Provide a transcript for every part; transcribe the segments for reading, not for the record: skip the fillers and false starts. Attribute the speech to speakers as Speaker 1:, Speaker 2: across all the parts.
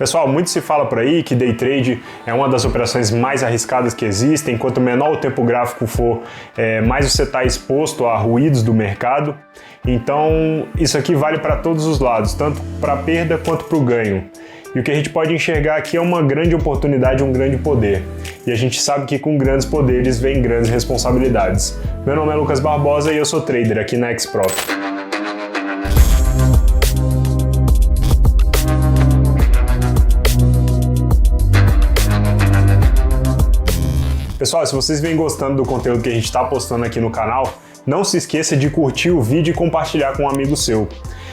Speaker 1: Pessoal, muito se fala por aí que day trade é uma das operações mais arriscadas que existem. Quanto menor o tempo gráfico for, mais você está exposto a ruídos do mercado. Então, isso aqui vale para todos os lados, tanto para a perda quanto para o ganho. E o que a gente pode enxergar aqui é uma grande oportunidade, um grande poder. E a gente sabe que com grandes poderes vem grandes responsabilidades. Meu nome é Lucas Barbosa e eu sou trader aqui na XProp. Pessoal, se vocês vêm gostando do conteúdo que a gente está postando aqui no canal, não se esqueça de curtir o vídeo e compartilhar com um amigo seu.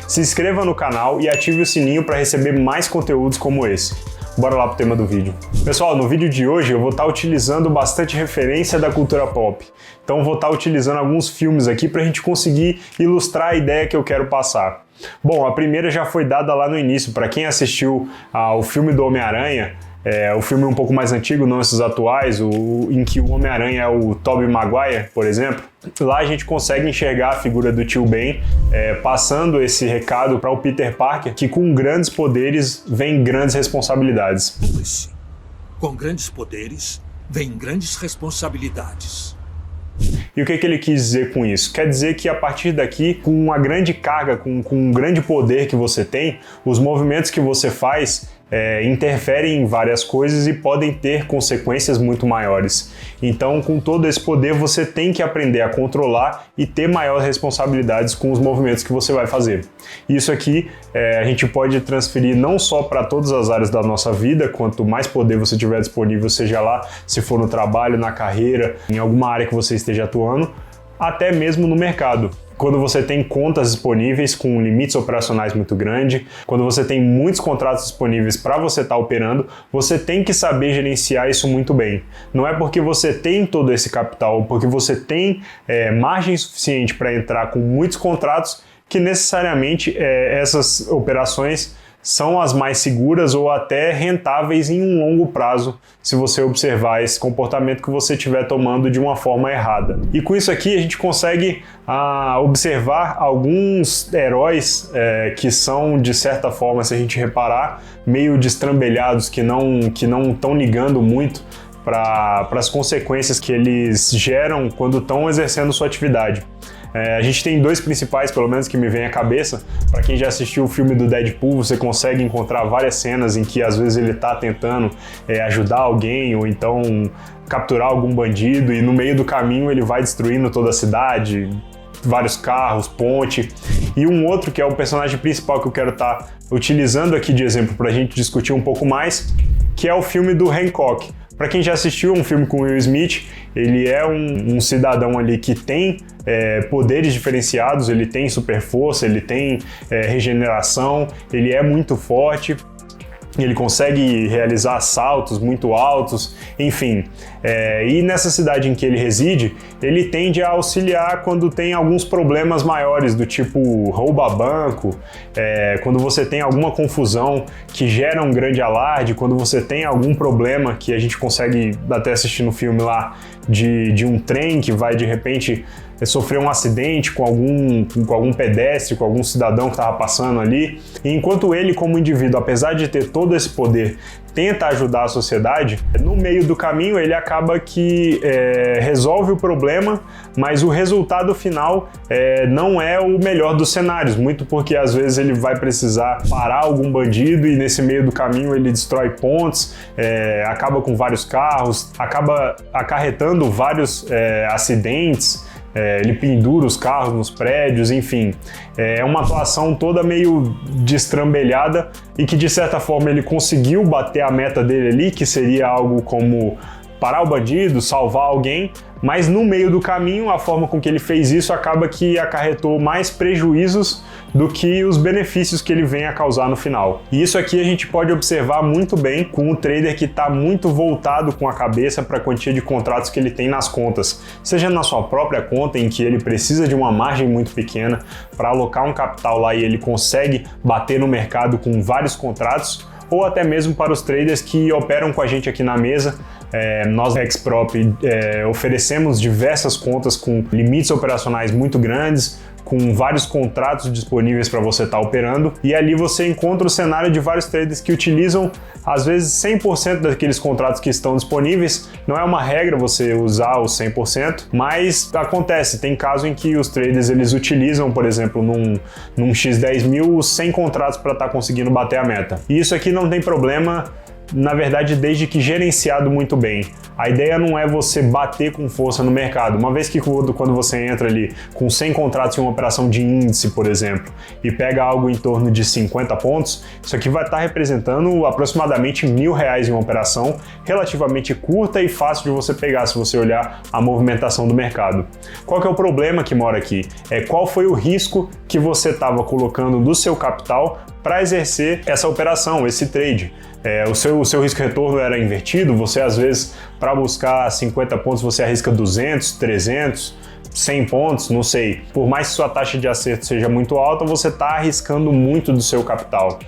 Speaker 1: Se inscreva no canal e ative o sininho para receber mais conteúdos como esse. Bora lá pro tema do vídeo. Pessoal, no vídeo de hoje eu vou estar utilizando bastante referência da cultura pop. Então vou estar utilizando alguns filmes aqui para a gente conseguir ilustrar a ideia que eu quero passar. Bom, a primeira já foi dada lá no início. Para quem assistiu ao filme do Homem-Aranha, o filme um pouco mais antigo, não esses atuais, em que o Homem-Aranha é o Tobey Maguire, por exemplo, lá a gente consegue enxergar a figura do Tio Ben passando esse recado para o Peter Parker, que com grandes poderes vem grandes responsabilidades.
Speaker 2: Com grandes poderes vem grandes responsabilidades.
Speaker 1: E o que ele quis dizer com isso? Quer dizer que a partir daqui, com uma grande carga, com um grande poder que você tem, os movimentos que você faz interferem em várias coisas e podem ter consequências muito maiores. Então, com todo esse poder, você tem que aprender a controlar e ter maiores responsabilidades com os movimentos que você vai fazer. Isso aqui a gente pode transferir não só para todas as áreas da nossa vida, quanto mais poder você tiver disponível, seja lá se for no trabalho, na carreira, em alguma área que você esteja atuando, até mesmo no mercado. Quando você tem contas disponíveis com limites operacionais muito grandes, quando você tem muitos contratos disponíveis para você estar operando, você tem que saber gerenciar isso muito bem. Não é porque você tem todo esse capital, porque você tem margem suficiente para entrar com muitos contratos, que necessariamente essas operações são as mais seguras ou até rentáveis em um longo prazo, se você observar esse comportamento que você estiver tomando de uma forma errada. E com isso aqui a gente consegue observar alguns heróis que são, de certa forma, se a gente reparar, meio destrambelhados, que não estão ligando muito para as consequências que eles geram quando estão exercendo sua atividade. A gente tem dois principais, pelo menos, que me vem à cabeça. Para quem já assistiu o filme do Deadpool, você consegue encontrar várias cenas em que às vezes ele está tentando ajudar alguém ou então capturar algum bandido e no meio do caminho ele vai destruindo toda a cidade, vários carros, ponte. E um outro que é o personagem principal que eu quero estar utilizando aqui de exemplo para a gente discutir um pouco mais, que é o filme do Hancock. Para quem já assistiu um filme com Will Smith, ele é um cidadão ali que tem poderes diferenciados, ele tem super força, ele tem regeneração, ele é muito forte, ele consegue realizar assaltos muito altos, enfim. E nessa cidade em que ele reside, ele tende a auxiliar quando tem alguns problemas maiores, do tipo rouba banco, quando você tem alguma confusão que gera um grande alarde, quando você tem algum problema que a gente consegue até assistir no filme lá, de um trem que vai de repente sofrer um acidente com algum pedestre, com algum cidadão que estava passando ali. E enquanto ele, como indivíduo, apesar de ter todo esse poder, tenta ajudar a sociedade, no meio do caminho ele acaba que resolve o problema, mas o resultado final não é o melhor dos cenários, muito porque às vezes ele vai precisar parar algum bandido e nesse meio do caminho ele destrói pontes, acaba com vários carros, acaba acarretando vários acidentes, ele pendura os carros nos prédios, enfim. É uma atuação toda meio destrambelhada e que de certa forma ele conseguiu bater a meta dele ali, que seria algo como parar o bandido, salvar alguém, mas no meio do caminho, a forma com que ele fez isso acaba que acarretou mais prejuízos do que os benefícios que ele vem a causar no final. E isso aqui a gente pode observar muito bem com o trader que está muito voltado com a cabeça para a quantia de contratos que ele tem nas contas, seja na sua própria conta, em que ele precisa de uma margem muito pequena para alocar um capital lá e ele consegue bater no mercado com vários contratos, ou até mesmo para os traders que operam com a gente aqui na mesa. Nós da XProp oferecemos diversas contas com limites operacionais muito grandes, com vários contratos disponíveis para você estar operando, e ali você encontra o cenário de vários traders que utilizam às vezes 100% daqueles contratos que estão disponíveis. Não é uma regra você usar os 100%, mas acontece, tem caso em que os traders eles utilizam, por exemplo, num X10.000 os 100 contratos para estar conseguindo bater a meta. E isso aqui não tem problema, na verdade, desde que gerenciado muito bem. A ideia não é você bater com força no mercado. Uma vez que quando você entra ali com 100 contratos em uma operação de índice, por exemplo, e pega algo em torno de 50 pontos, isso aqui vai estar representando aproximadamente R$1.000 em uma operação relativamente curta e fácil de você pegar se você olhar a movimentação do mercado. Qual que é o problema que mora aqui? Qual foi o risco que você estava colocando do seu capital para exercer essa operação, esse trade? O seu risco-retorno era invertido, você às vezes, para buscar 50 pontos, você arrisca 200, 300, 100 pontos, não sei. Por mais que sua taxa de acerto seja muito alta, você está arriscando muito do seu capital.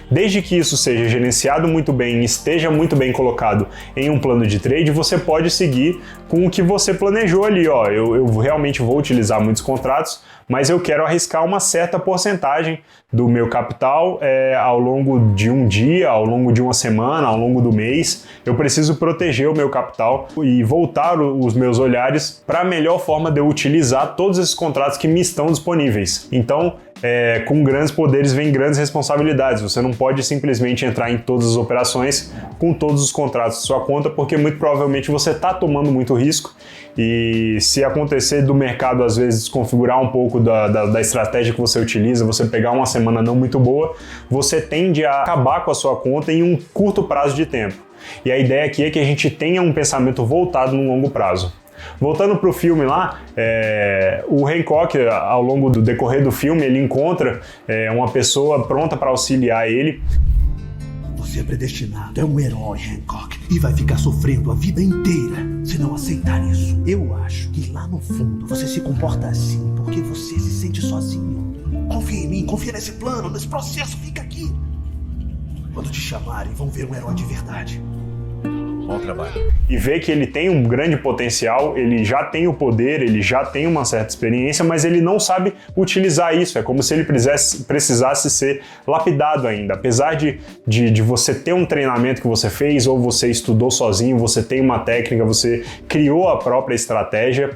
Speaker 1: Desde que isso seja gerenciado muito bem e esteja muito bem colocado em um plano de trade, você pode seguir com o que você planejou ali. Eu realmente vou utilizar muitos contratos, mas eu quero arriscar uma certa porcentagem do meu capital ao longo de um dia, ao longo de uma semana, ao longo do mês. Eu preciso proteger o meu capital e voltar os meus olhares para a melhor forma de eu utilizar todos esses contratos que me estão disponíveis. Então, com grandes poderes vem grandes responsabilidades. Você não pode simplesmente entrar em todas as operações com todos os contratos de sua conta, porque muito provavelmente você está tomando muito risco, e se acontecer do mercado às vezes desconfigurar um pouco da estratégia que você utiliza, você pegar uma semana não muito boa, você tende a acabar com a sua conta em um curto prazo de tempo. E a ideia aqui é que a gente tenha um pensamento voltado no longo prazo. Voltando para o filme lá, o Hancock, ao longo do decorrer do filme, ele encontra uma pessoa pronta para auxiliar ele.
Speaker 3: Você é predestinado, é um herói, Hancock, e vai ficar sofrendo a vida inteira se não aceitar isso. Eu acho que lá no fundo você se comporta assim porque você se sente sozinho. Confia em mim, confia nesse plano, nesse processo, fica aqui. Quando te chamarem, vão ver um herói de verdade. Bom trabalho.
Speaker 1: E vê que ele tem um grande potencial, ele já tem o poder, ele já tem uma certa experiência, mas ele não sabe utilizar isso. É como se ele precisasse ser lapidado ainda. Apesar de você ter um treinamento que você fez, ou você estudou sozinho, você tem uma técnica, você criou a própria estratégia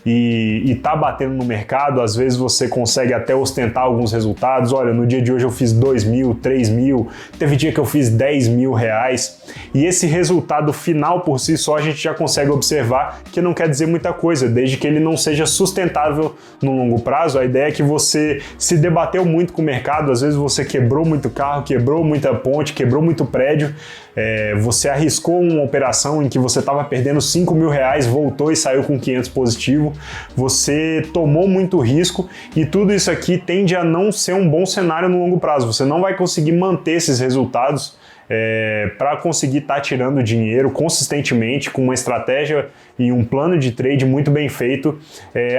Speaker 1: e tá batendo no mercado, às vezes você consegue até ostentar alguns resultados. Olha, no dia de hoje eu fiz 2.000, 3.000, teve dia que eu fiz R$10.000, e esse resultado final por si só a gente já consegue observar que não quer dizer muita coisa, desde que ele não seja sustentável no longo prazo. A ideia é que você se debateu muito com o mercado, às vezes você quebrou muito carro, quebrou muita ponte, quebrou muito prédio, você arriscou uma operação em que você estava perdendo R$5.000, voltou e saiu com 500 positivo, você tomou muito risco, e tudo isso aqui tende a não ser um bom cenário no longo prazo. Você não vai conseguir manter esses resultados para conseguir estar tirando dinheiro consistentemente com uma estratégia e um plano de trade muito bem feito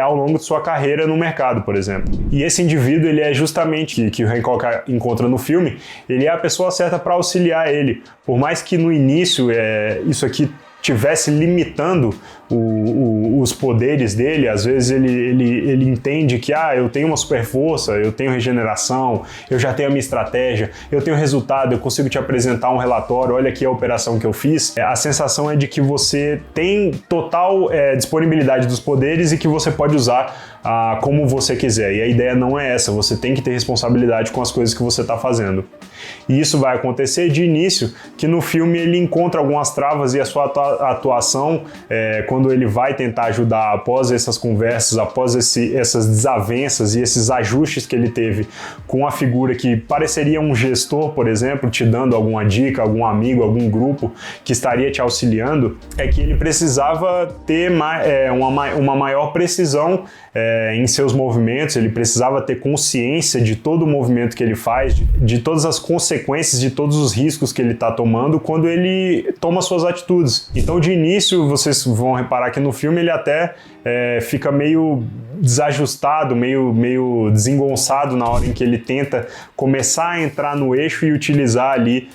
Speaker 1: ao longo de sua carreira no mercado, por exemplo. E esse indivíduo, ele é justamente que o Hancock encontra no filme, ele é a pessoa certa para auxiliar ele. Por mais que no início isso aqui tivesse limitando os poderes dele, às vezes ele entende que eu tenho uma super força, eu tenho regeneração, eu já tenho a minha estratégia, eu tenho resultado, eu consigo te apresentar um relatório, olha aqui a operação que eu fiz. A sensação é de que você tem total disponibilidade dos poderes e que você pode usar como você quiser. E a ideia não é essa, você tem que ter responsabilidade com as coisas que você está fazendo. E isso vai acontecer de início, que no filme ele encontra algumas travas, e a sua atuação, quando ele vai tentar ajudar após essas conversas, após essas desavenças e esses ajustes que ele teve com a figura que pareceria um gestor, por exemplo, te dando alguma dica, algum amigo, algum grupo que estaria te auxiliando, é que ele precisava ter uma maior precisão em seus movimentos, ele precisava ter consciência de todo o movimento que ele faz, de todas as consequências, de todos os riscos que ele está tomando quando ele toma suas atitudes. Então, de início, vocês vão reparar que no filme ele até fica meio desajustado, meio desengonçado na hora em que ele tenta começar a entrar no eixo e utilizar ali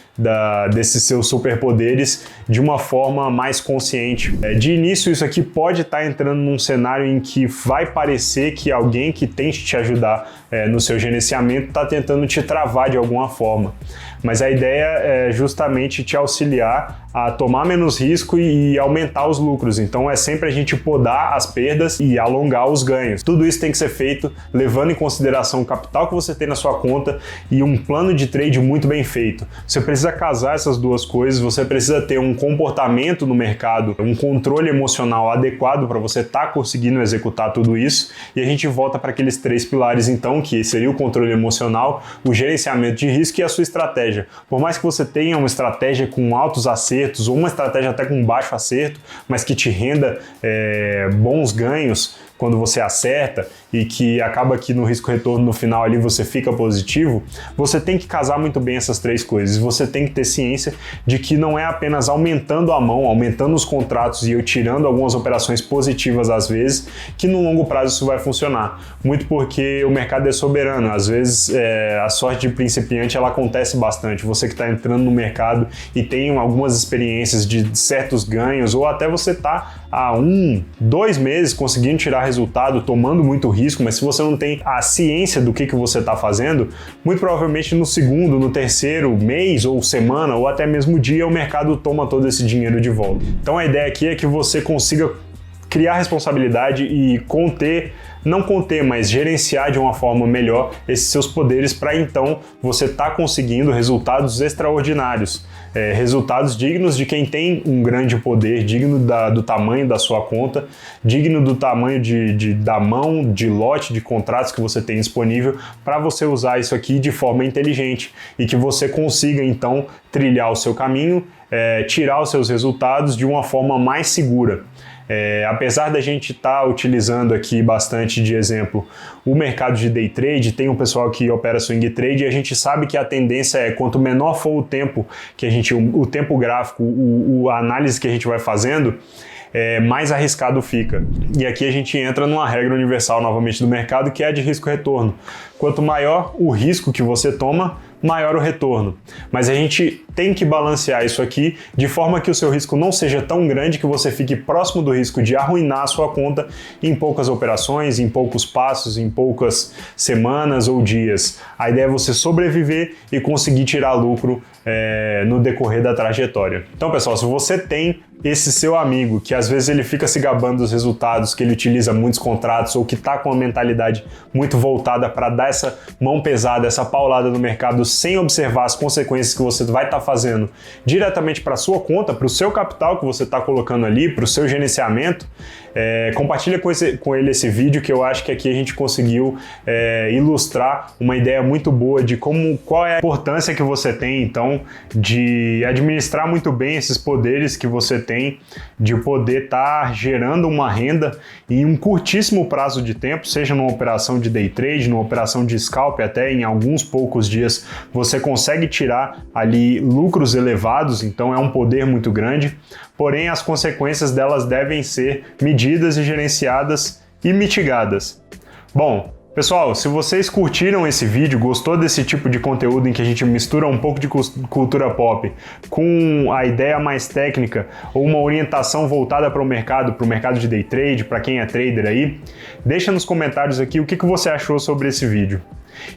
Speaker 1: desses seus superpoderes de uma forma mais consciente. De início, isso aqui pode estar entrando num cenário em que vai parecer que alguém que tente te ajudar no seu gerenciamento está tentando te travar de alguma forma. Mas a ideia é justamente te auxiliar a tomar menos risco e aumentar os lucros. Então é sempre a gente podar as perdas e alongar os ganhos. Tudo isso tem que ser feito levando em consideração o capital que você tem na sua conta e um plano de trade muito bem feito. Você precisa casar essas duas coisas, você precisa ter um comportamento no mercado, um controle emocional adequado para você estar conseguindo executar tudo isso. E a gente volta para aqueles 3 pilares então, que seria o controle emocional, o gerenciamento de risco e a sua estratégia. Por mais que você tenha uma estratégia com altos acertos ou uma estratégia até com baixo acerto, mas que te renda bons ganhos quando você acerta e que acaba que no risco-retorno no final ali você fica positivo, você tem que casar muito bem essas 3 coisas. Você tem que ter ciência de que não é apenas aumentando a mão, aumentando os contratos e eu tirando algumas operações positivas às vezes, que no longo prazo isso vai funcionar. Muito porque o mercado é soberano. Às vezes a sorte de principiante ela acontece bastante. Você que está entrando no mercado e tem algumas experiências de certos ganhos, ou até você está há 1, 2 meses conseguindo tirar resultado, tomando muito risco, mas se você não tem a ciência do que você está fazendo, muito provavelmente no segundo, no terceiro mês ou semana ou até mesmo dia o mercado toma todo esse dinheiro de volta. Então a ideia aqui é que você consiga criar responsabilidade e mas gerenciar de uma forma melhor esses seus poderes para então você estar conseguindo resultados extraordinários. Resultados dignos de quem tem um grande poder, digno do tamanho da sua conta, digno do tamanho da mão, de lote, de contratos que você tem disponível para você usar isso aqui de forma inteligente e que você consiga então trilhar o seu caminho, tirar os seus resultados de uma forma mais segura. Apesar da gente estar utilizando aqui bastante de exemplo o mercado de day trade, tem um pessoal que opera swing trade e a gente sabe que a tendência é quanto menor for o tempo que o tempo gráfico, a análise que a gente vai fazendo, mais arriscado fica. E aqui a gente entra numa regra universal novamente do mercado, que é a de risco-retorno. Quanto maior o risco que você toma, maior o retorno. Mas a gente tem que balancear isso aqui de forma que o seu risco não seja tão grande que você fique próximo do risco de arruinar a sua conta em poucas operações, em poucos passos, em poucas semanas ou dias. A ideia é você sobreviver e conseguir tirar lucro no decorrer da trajetória. Então, pessoal, se você tem esse seu amigo que às vezes ele fica se gabando dos resultados, que ele utiliza muitos contratos ou que está com uma mentalidade muito voltada para dar essa mão pesada, essa paulada no mercado sem observar as consequências que você vai estar fazendo diretamente para a sua conta, para o seu capital que você está colocando ali, para o seu gerenciamento, compartilha com ele esse vídeo, que eu acho que aqui a gente conseguiu ilustrar uma ideia muito boa de qual é a importância que você tem então de administrar muito bem esses poderes que você tem de poder estar gerando uma renda em um curtíssimo prazo de tempo, seja numa operação de day trade, numa operação de scalp, até em alguns poucos dias você consegue tirar ali lucros elevados, então é um poder muito grande, porém as consequências delas devem ser medidas e gerenciadas e mitigadas. Bom, pessoal, se vocês curtiram esse vídeo, gostou desse tipo de conteúdo em que a gente mistura um pouco de cultura pop com a ideia mais técnica ou uma orientação voltada para o mercado de day trade, para quem é trader aí, deixa nos comentários aqui o que você achou sobre esse vídeo.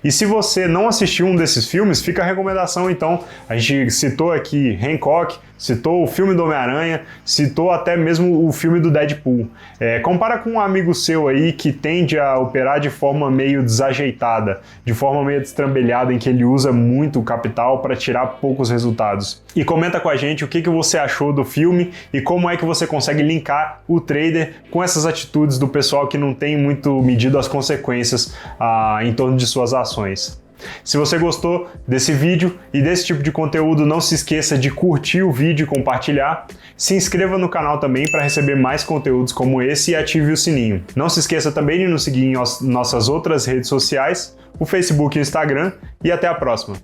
Speaker 1: E se você não assistiu um desses filmes, fica a recomendação então. A gente citou aqui Hancock, citou o filme do Homem-Aranha, citou até mesmo o filme do Deadpool. Compara com um amigo seu aí que tende a operar de forma meio desajeitada, de forma meio destrambelhada, em que ele usa muito capital para tirar poucos resultados. E comenta com a gente o que você achou do filme e como é que você consegue linkar o trader com essas atitudes do pessoal que não tem muito medido as consequências em torno de suas ações. Se você gostou desse vídeo e desse tipo de conteúdo, não se esqueça de curtir o vídeo e compartilhar. Se inscreva no canal também para receber mais conteúdos como esse e ative o sininho. Não se esqueça também de nos seguir em nossas outras redes sociais, o Facebook e o Instagram, e até a próxima.